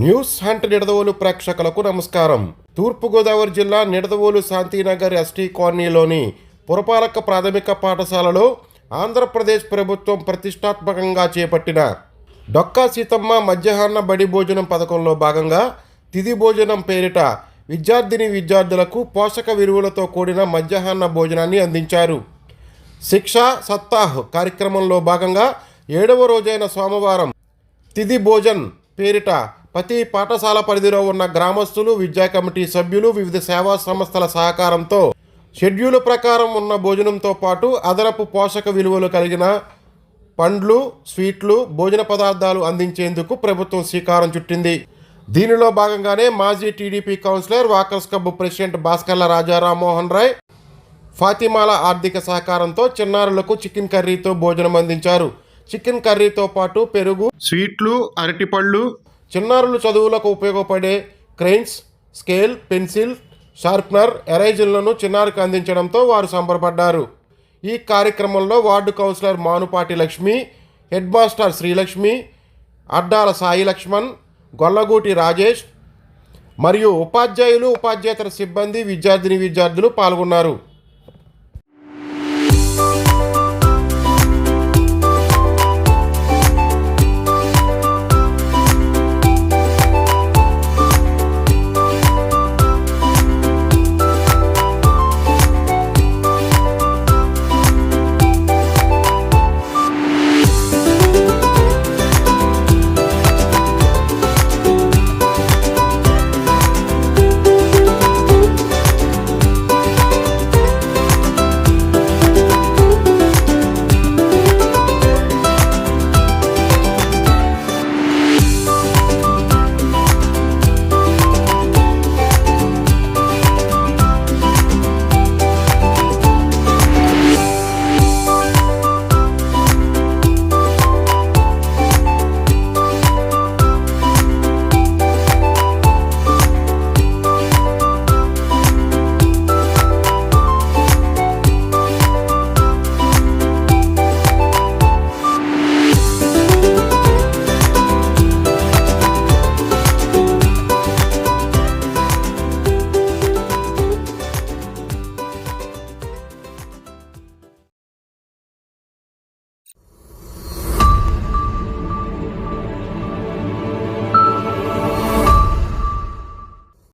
News hunt Nidadavolu ప్రేక్షకులకు నమస్కారం. తూర్పుగోదావరి జిల్లా నిడదవోలు శాంతినగర్ ఎస్టీ కాలనీలోని పురపాలక ప్రాథమిక పాఠశాలలో ఆంధ్రప్రదేశ్ ప్రభుత్వం ప్రతిష్టాత్మకంగా చేపట్టిన డొక్కా సీతమ్మ మధ్యాహ్న బడి భోజనం పథకంలో భాగంగా తిథి భోజనం పేరిట విద్యార్థులకు పోషక విలువలతో కూడిన మధ్యాహ్న భోజనాన్ని అందించారు. శిక్షా సప్తాహ్ కార్యక్రమంలో భాగంగా 7వ రోజైన సోమవారం తిథి భోజన్ పేరిట ప్రతి పాఠశాల పరిధిలో ఉన్న గ్రామస్తులు, విద్యా కమిటీ సభ్యులు, వివిధ సేవా సంస్థల సహకారంతో షెడ్యూల్ ప్రకారం ఉన్న భోజనంతో పాటు అదనపు పోషక విలువలు కలిగిన పండ్లు, స్వీట్లు, భోజన పదార్థాలు అందించేందుకు ప్రభుత్వం శ్రీకారం చుట్టింది. దీనిలో భాగంగానే మాజీ TDP councillor, walkers club president Bhaskarla Raja Rammohan Rai, ఫాతిమాల ఆర్థిక సహకారంతో చిన్నారులకు చికెన్ కర్రీతో భోజనం అందించారు. చికెన్ కర్రీతో పాటు పెరుగు, స్వీట్లు, అరటిపళ్ళు, చిన్నారులు చదువులకు ఉపయోగపడే క్రెయిన్స్, స్కేల్, పెన్సిల్, షార్ప్నర్, ఎరైజర్లను చిన్నారికి అందించడంతో వారు సంబరపడ్డారు. ఈ కార్యక్రమంలో ward councillor Manupati Lakshmi, head master Srilakshmi, Addala Sai Lakshman, Gollaguti Rajesh మరియు ఉపాధ్యాయులు, ఉపాధ్యేతర సిబ్బంది, విద్యార్థులు పాల్గొన్నారు.